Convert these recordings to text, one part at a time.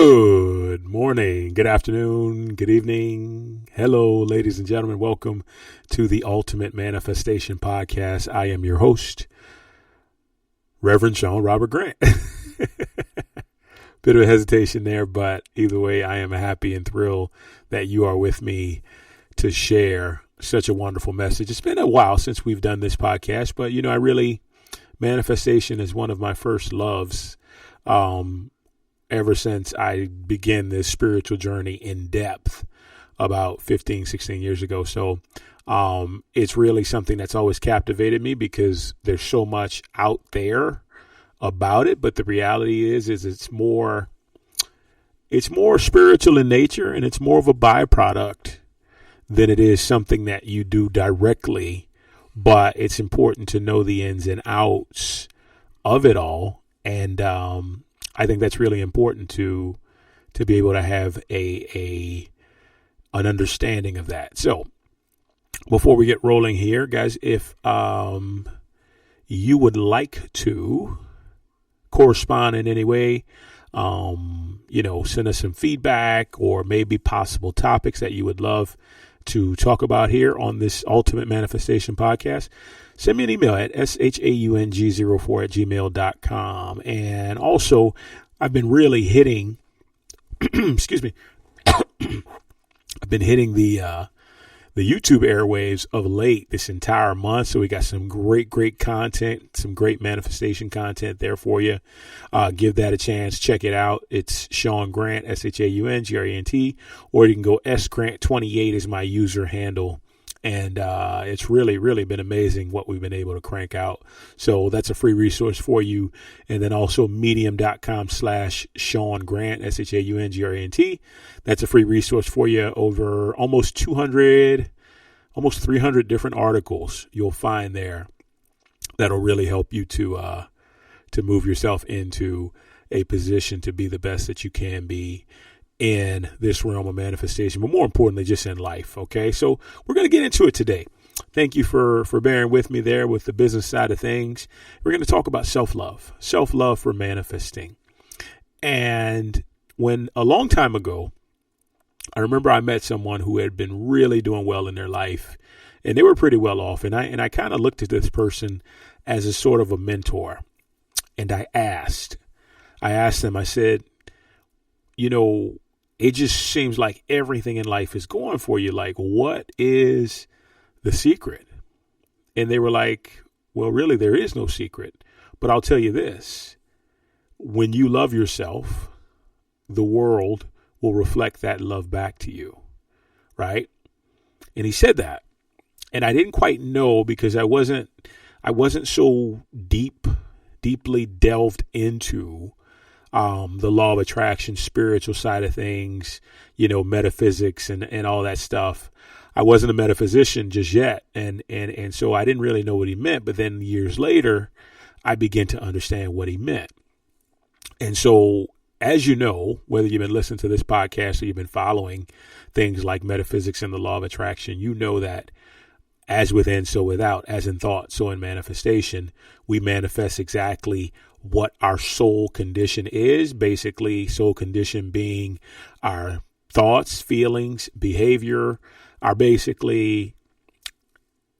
Good morning, good afternoon, good evening. Hello, ladies and gentlemen. Welcome to the Ultimate Manifestation Podcast. I am your host, Reverend Sean Robert Grant. Bit of a hesitation there, but either way, I am happy and thrilled that you are with me to share such a wonderful message. It's been a while since we've done this podcast, but manifestation is one of my first loves. Ever since I began this spiritual journey in depth about 15, 16 years ago. So it's really something that's always captivated me because there's so much out there about it. But the reality is it's more spiritual in nature, and it's more of a byproduct than it is something that you do directly. But it's important to know the ins and outs of it all. And I think that's really important to be able to have an understanding of that. So before we get rolling here, guys, if you would like to correspond in any way, send us some feedback or maybe possible topics that you would love to talk about here on this Ultimate Manifestation Podcast, send me an email at shaung04@gmail.com. And also, I've been really hitting, excuse me, I've been hitting the YouTube airwaves of late this entire month. So we got some great content, some great manifestation content there for you. Give that a chance. Check it out. It's Sean Grant, ShaungGrant, or you can go sgrant28 is my user handle. And it's really been amazing what we've been able to crank out. So that's a free resource for you. And then also medium.com/Sean Grant, ShaungGrant. That's a free resource for you. Over almost 300 different articles you'll find there that'll really help you to move yourself into a position to be the best that you can be in this realm of manifestation, but more importantly, just in life. Okay. So we're going to get into it today. Thank you for bearing with me there with the business side of things. We're going to talk about self-love for manifesting. And when a long time ago, I remember I met someone who had been really doing well in their life, and they were pretty well off. And I kind of looked at this person as a sort of a mentor. And I asked them, I said, it just seems like everything in life is going for you. Like, what is the secret? And they were like, well, really, there is no secret. But I'll tell you this. When you love yourself, the world will reflect that love back to you. Right? And he said that. And I didn't quite know because I wasn't so deeply delved into the law of attraction, spiritual side of things, metaphysics and all that stuff. I wasn't a metaphysician just yet. And so I didn't really know what he meant. But then years later, I began to understand what he meant. And so, as you know, whether you've been listening to this podcast or you've been following things like metaphysics and the law of attraction, you know that as within, so without, as in thought, so in manifestation, we manifest exactly what our soul condition is. Basically, soul condition being our thoughts, feelings, behavior, are basically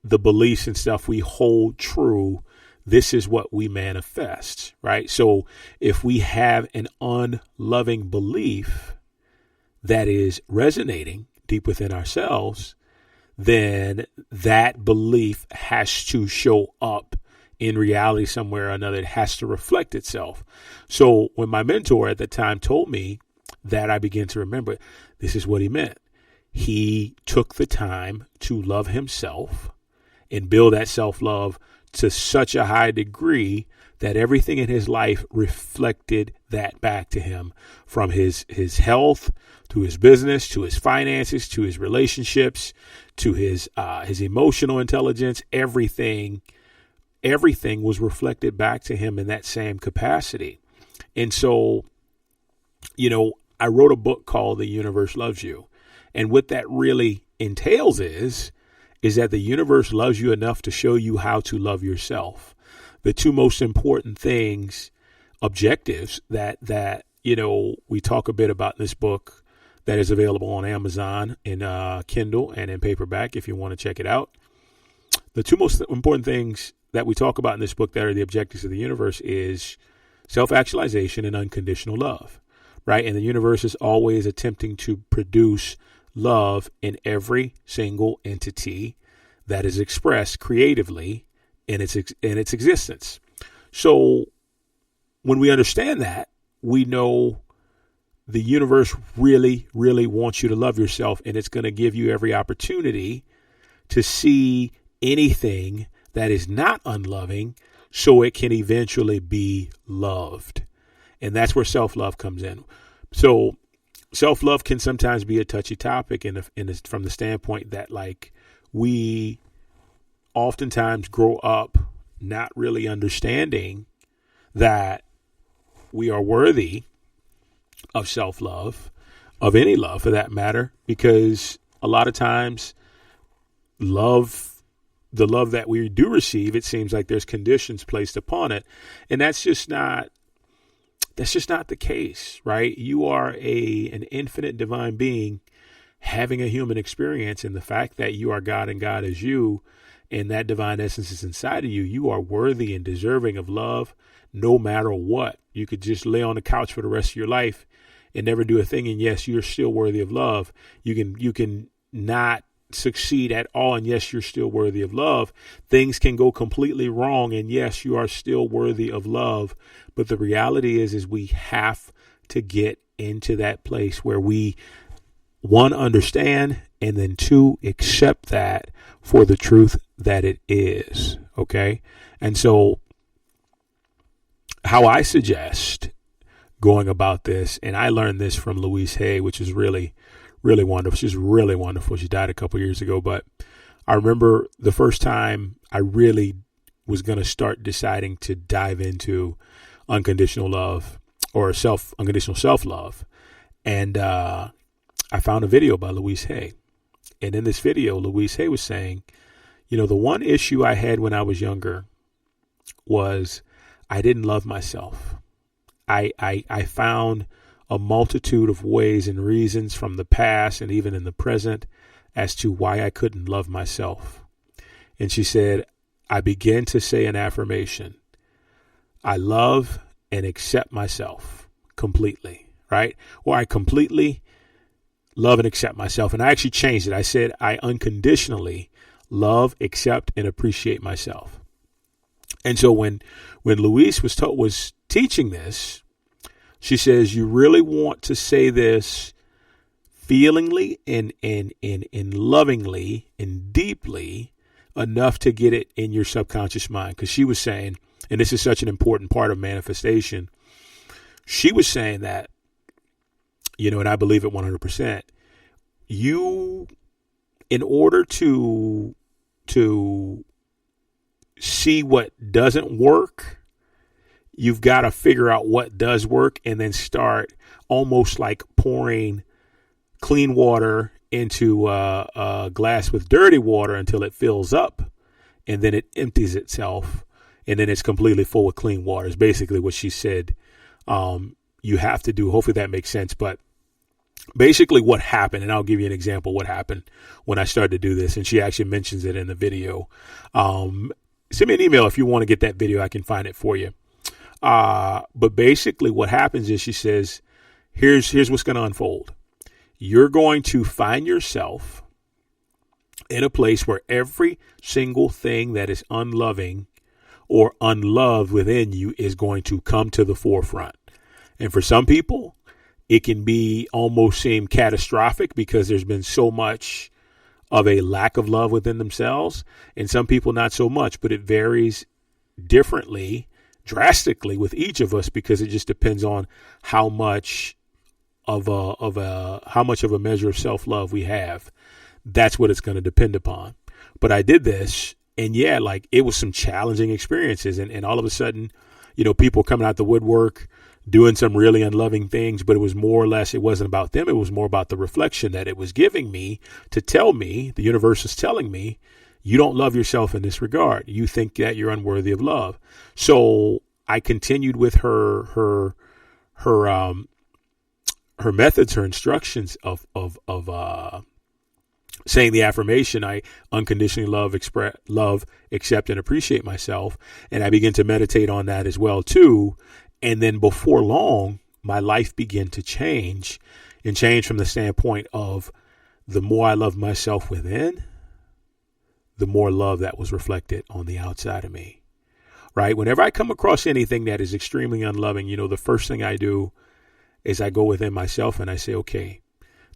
the beliefs and stuff we hold true. This is what we manifest, right? So if we have an unloving belief that is resonating deep within ourselves, then that belief has to show up in reality somewhere or another. It has to reflect itself. So when my mentor at the time told me that, I began to remember this is what he meant. He took the time to love himself and build that self-love to such a high degree that everything in his life reflected that back to him, from his health to his business, to his finances, to his relationships, to his emotional intelligence. Everything was reflected back to him in that same capacity. And so, I wrote a book called The Universe Loves You. And what that really entails is that the universe loves you enough to show you how to love yourself. The two most important things, objectives that we talk a bit about this book that is available on Amazon in Kindle and in paperback if you want to check it out. The two most important things that we talk about in this book that are the objectives of the universe is self-actualization and unconditional love, right? And the universe is always attempting to produce love in every single entity that is expressed creatively in its existence. So when we understand that, we know the universe really, really wants you to love yourself, and it's going to give you every opportunity to see anything that is not unloving so it can eventually be loved. And that's where self-love comes in. So self-love can sometimes be a touchy topic from the standpoint that, like, we oftentimes grow up not really understanding that we are worthy of self-love, of any love for that matter, because a lot of times the love that we do receive, it seems like there's conditions placed upon it. And that's just not the case, right? You are an infinite divine being having a human experience, and the fact that you are God and God is you, and that divine essence is inside of you, you are worthy and deserving of love no matter what. You could just lay on the couch for the rest of your life and never do a thing, and yes, you're still worthy of love. You can not succeed at all, and yes, you're still worthy of love. Things can go completely wrong, and yes, you are still worthy of love. But the reality is we have to get into that place where we, one, understand, and then two, accept that for the truth that it is. Okay. And so how I suggest going about this, and I learned this from Louise Hay, which is really, really wonderful. She's really wonderful. She died a couple years ago, but I remember the first time I really was going to start deciding to dive into unconditional love or unconditional self-love. And I found a video by Louise Hay. And in this video, Louise Hay was saying, the one issue I had when I was younger was I didn't love myself. I found a multitude of ways and reasons from the past and even in the present as to why I couldn't love myself. And she said, I began to say an affirmation. I love and accept myself completely, right? Or I completely love and accept myself. And I actually changed it. I said, I unconditionally love, accept, and appreciate myself. And so when Louise was teaching this, she says, you really want to say this feelingly and lovingly and deeply enough to get it in your subconscious mind. Because she was saying, and this is such an important part of manifestation, she was saying that, and I believe it 100%, you, in order to see what doesn't work, you've got to figure out what does work and then start almost like pouring clean water into a glass with dirty water until it fills up, and then it empties itself, and then it's completely full with clean water is basically what she said you have to do. Hopefully that makes sense. But basically what happened, and I'll give you an example what happened when I started to do this, and she actually mentions it in the video. Send me an email if you want to get that video. I can find it for you. But basically what happens is she says, here's what's going to unfold. You're going to find yourself in a place where every single thing that is unloving or unloved within you is going to come to the forefront. And for some people, it can be almost seem catastrophic because there's been so much of a lack of love within themselves, and some people not so much, but it varies differently, drastically with each of us, because it just depends on how much of a measure of self-love we have. That's what it's going to depend upon. But I did this, and yeah, like it was some challenging experiences, and all of a sudden, people coming out the woodwork doing some really unloving things, but it was more or less, it wasn't about them. It was more about the reflection that it was giving me to tell me, the universe is telling me, you don't love yourself in this regard. You think that you're unworthy of love. So I continued with her her methods, her instructions of saying the affirmation, I unconditionally love, accept, and appreciate myself. And I begin to meditate on that as well, too. And then before long, my life began to change, and change from the standpoint of the more I love myself within, the more love that was reflected on the outside of me. Right? Whenever I come across anything that is extremely unloving, the first thing I do is I go within myself and I say, okay,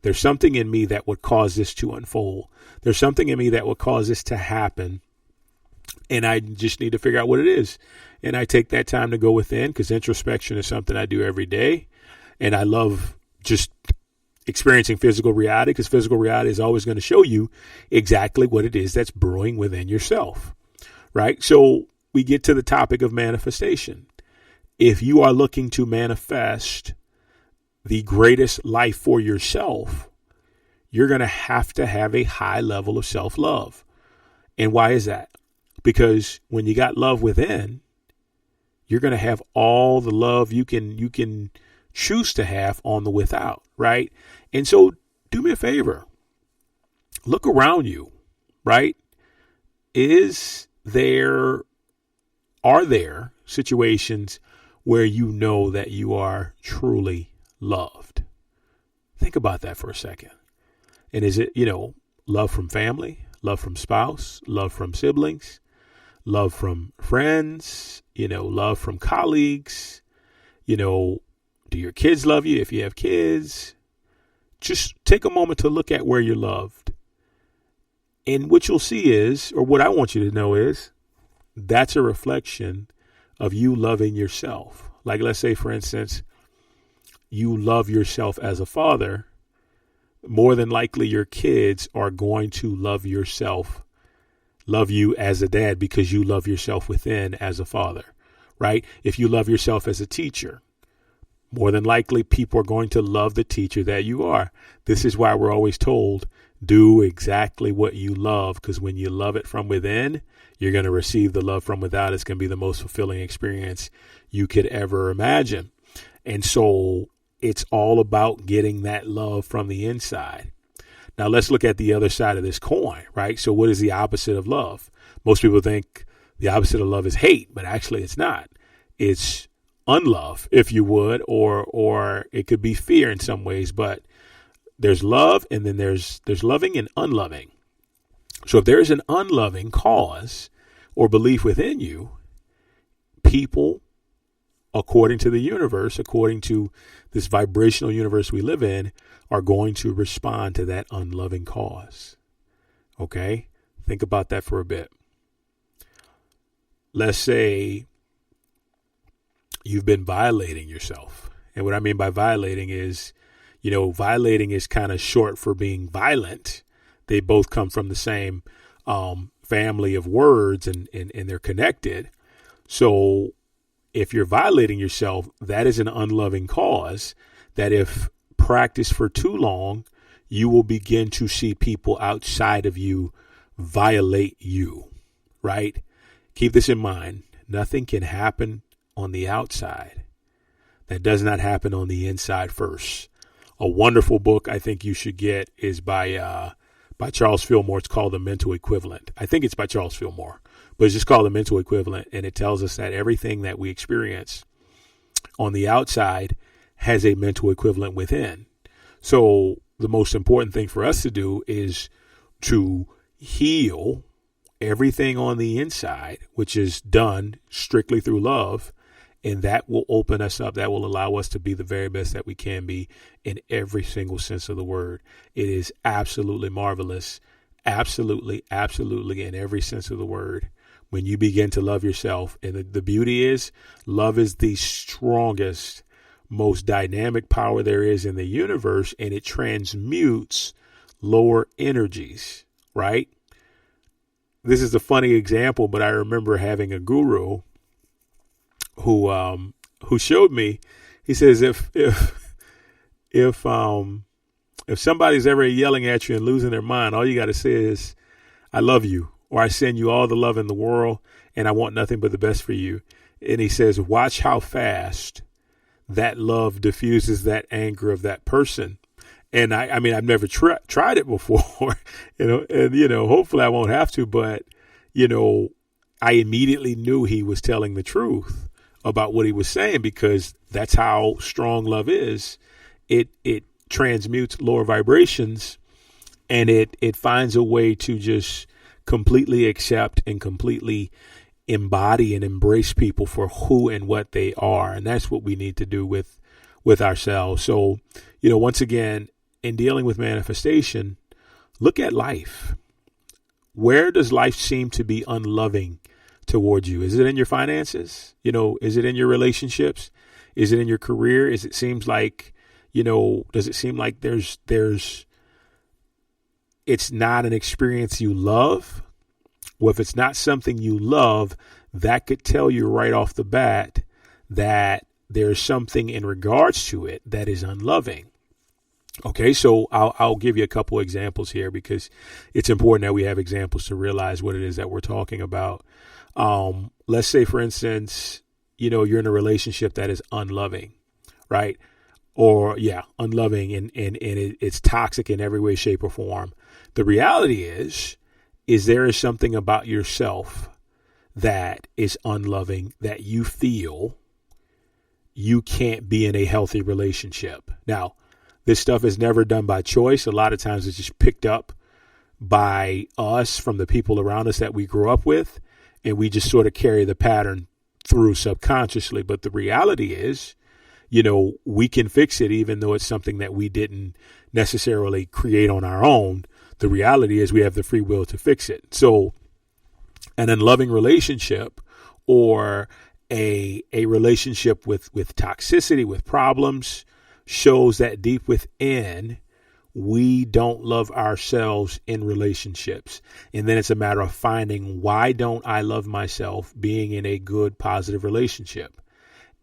there's something in me that would cause this to unfold. There's something in me that would cause this to happen. And I just need to figure out what it is. And I take that time to go within, because introspection is something I do every day. And I love just experiencing physical reality, because physical reality is always going to show you exactly what it is that's brewing within yourself. Right? So we get to the topic of manifestation. If you are looking to manifest the greatest life for yourself, you're going to have a high level of self-love. And why is that? Because when you got love within, you're going to have all the love you can choose to have on the without, right? And so do me a favor. Look around you, right? Are there situations where you know that you are truly loved? Think about that for a second. And is it, love from family, love from spouse, love from siblings, love from friends, love from colleagues? Do your kids love you if you have kids? Just take a moment to look at where you're loved. And what you'll see is, or what I want you to know is, that's a reflection of you loving yourself. Like, let's say, for instance, you love yourself as a father. More than likely, your kids are going to love you as a dad, because you love yourself within as a father, right? If you love yourself as a teacher, more than likely, people are going to love the teacher that you are. This is why we're always told, do exactly what you love, because when you love it from within, you're going to receive the love from without. It's going to be the most fulfilling experience you could ever imagine. And so it's all about getting that love from the inside. Now, let's look at the other side of this coin, right? So what is the opposite of love? Most people think the opposite of love is hate, but actually it's not. It's unlove, if you would, or it could be fear in some ways, but there's love, and then there's loving and unloving. So if there is an unloving cause or belief within you, people, according to the universe, according to this vibrational universe we live in, are going to respond to that unloving cause. Okay? Think about that for a bit. Let's say you've been violating yourself. And what I mean by violating is, violating is kind of short for being violent. They both come from the same family of words, and they're connected. So if you're violating yourself, that is an unloving cause that, if practiced for too long, you will begin to see people outside of you violate you, right? Keep this in mind. Nothing can happen on the outside that does not happen on the inside first. A wonderful book I think you should get is by Charles Fillmore. It's called The Mental Equivalent. I think it's by Charles Fillmore, but it's just called The Mental Equivalent. And it tells us that everything that we experience on the outside has a mental equivalent within. So the most important thing for us to do is to heal everything on the inside, which is done strictly through love. And that will open us up. That will allow us to be the very best that we can be in every single sense of the word. It is absolutely marvelous. Absolutely, absolutely, in every sense of the word. When you begin to love yourself. And the beauty is, love is the strongest, most dynamic power there is in the universe. And it transmutes lower energies, right? This is a funny example, but I remember having a guru who showed me. He says, if somebody's ever yelling at you and losing their mind, all you got to say is, I love you, or I send you all the love in the world, and I want nothing but the best for you. And he says, watch how fast that love diffuses that anger of that person. And I mean, I've never tried it before, and hopefully I won't have to, but, I immediately knew he was telling the truth about what he was saying, because that's how strong love is. It transmutes lower vibrations, and it finds a way to just completely accept and completely embody and embrace people for who and what they are. And that's what we need to do with ourselves. So, once again, in dealing with manifestation, look at life. Where does life seem to be unloving towards you? Is it in your finances? Is it in your relationships? Is it in your career? Does it seem like it's not an experience you love? Well, if it's not something you love, that could tell you right off the bat that there's something in regards to it that is unloving. Okay, so I'll give you a couple examples here, because it's important that we have examples to realize what it is that we're talking about. Let's say, for instance, you're in a relationship that is unloving, right? Or unloving, and it's toxic in every way, shape, or form. The reality is there is something about yourself that is unloving, that you feel you can't be in a healthy relationship. Now, this stuff is never done by choice. A lot of times it's just picked up by us from the people around us that we grew up with, and we just sort of carry the pattern through subconsciously. But the reality is, we can fix it, even though it's something that we didn't necessarily create on our own. The reality is we have the free will to fix it. So an unloving relationship, or a relationship with toxicity, with problems, shows that deep within, we don't love ourselves in relationships. And then it's a matter of finding, why don't I love myself being in a good, positive relationship?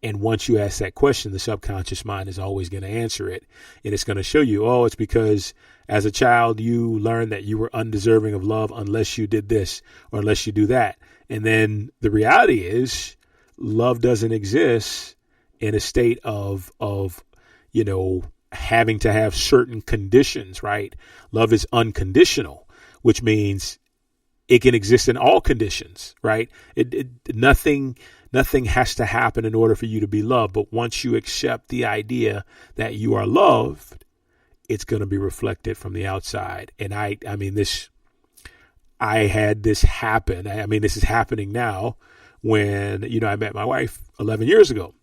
And once you ask that question, the subconscious mind is always going to answer it. And it's going to show you, it's because as a child, you learned that you were undeserving of love unless you did this or unless you do that. And then the reality is, love doesn't exist in a state of having to have certain conditions, right? Love is unconditional, which means it can exist in all conditions, right? Nothing has to happen in order for you to be loved. But once you accept the idea that you are loved, it's going to be reflected from the outside. And I had this happen. I mean, this is happening now when, I met my wife 11 years ago.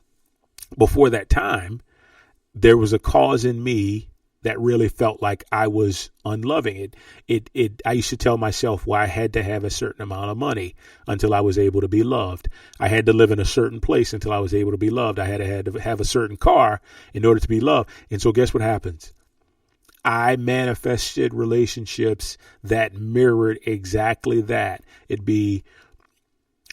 Before that time, there was a cause in me that really felt like I was unloving. I used to tell myself, I had to have a certain amount of money until I was able to be loved. I had to live in a certain place until I was able to be loved. I had to have a certain car in order to be loved. And so guess what happens? I manifested relationships that mirrored exactly that. It'd be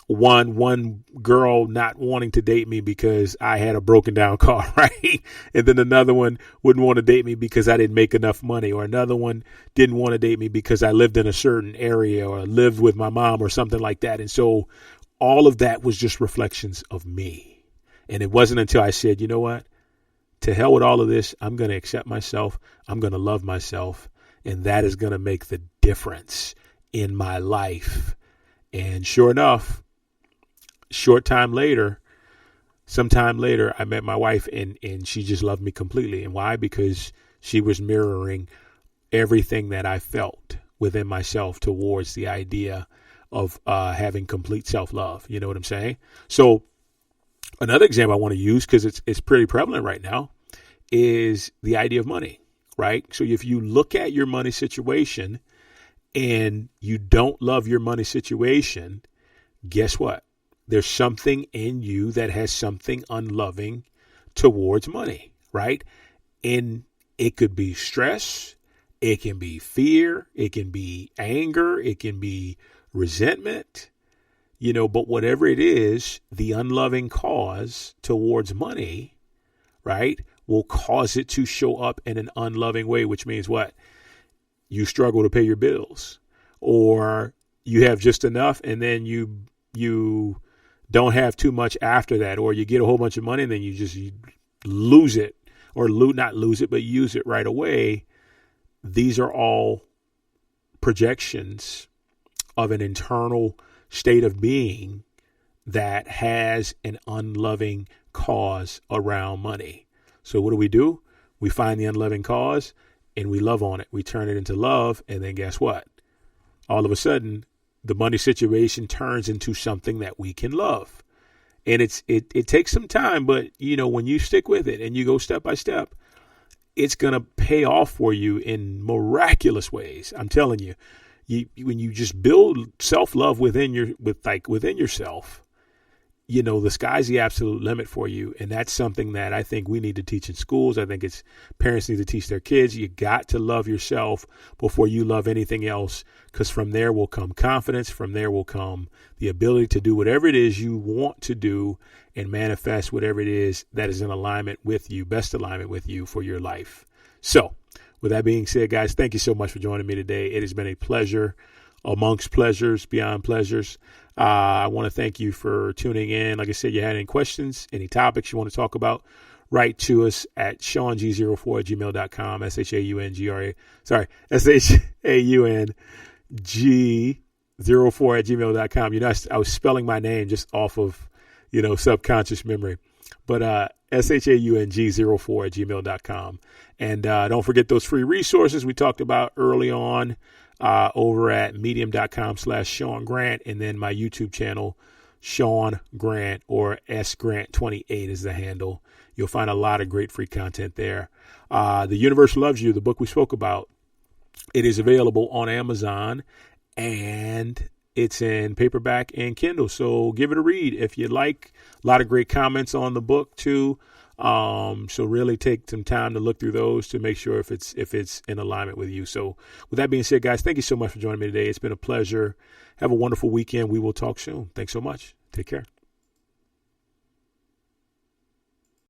one girl not wanting to date me because I had a broken down car, right? And then another one wouldn't want to date me because I didn't make enough money, or another one didn't want to date me because I lived in a certain area or lived with my mom or something like that. And so all of that was just reflections of me. And it wasn't until I said, you know what? To hell with all of this. I'm going to accept myself. I'm going to love myself. And that is going to make the difference in my life. And sure enough, sometime later, I met my wife, and she just loved me completely. And why? Because she was mirroring everything that I felt within myself towards the idea of having complete self-love. You know what I'm saying? So another example I want to use, because it's pretty prevalent right now, is the idea of money, right? So if you look at your money situation and you don't love your money situation, guess what? There's something in you that has something unloving towards money, right? And it could be stress, it can be fear, it can be anger, it can be resentment, but whatever it is, the unloving cause towards money, right, will cause it to show up in an unloving way, which means what? You struggle to pay your bills, or you have just enough and then you don't have too much after that, or you get a whole bunch of money and then you lose it or not lose it, but use it right away. These are all projections of an internal state of being that has an unloving cause around money. So what do? We find the unloving cause and we love on it. We turn it into love. And then guess what? All of a sudden, the money situation turns into something that we can love. And it takes some time, but when you stick with it and you go step by step, it's going to pay off for you in miraculous ways. I'm telling you, when you just build self-love within yourself, the sky's the absolute limit for you. And that's something that I think we need to teach in schools. I think parents need to teach their kids. You got to love yourself before you love anything else, because from there will come confidence. From there will come the ability to do whatever it is you want to do and manifest whatever it is that is in alignment with you, best alignment with you for your life. So with that being said, guys, thank you so much for joining me today. It has been a pleasure amongst pleasures, beyond pleasures. I want to thank you for tuning in. Like I said, you had any questions, any topics you want to talk about, write to us at ShaunG04@gmail.com, ShaunG04@gmail.com. I was spelling my name just off of, subconscious memory, but ShaungG04@gmail.com. And don't forget those free resources we talked about early on over at medium.com/Shaun Grant, and then my YouTube channel, Shaun Grant, or SGrant28 is the handle. You'll find a lot of great free content there. The Universe Loves You, the book we spoke about, it is available on Amazon, and it's in paperback and Kindle. So give it a read if you like. A lot of great comments on the book too. So really take some time to look through those to make sure if it's in alignment with you. So with that being said, guys, thank you so much for joining me today. It's been a pleasure. Have a wonderful weekend. We will talk soon. Thanks so much. Take care.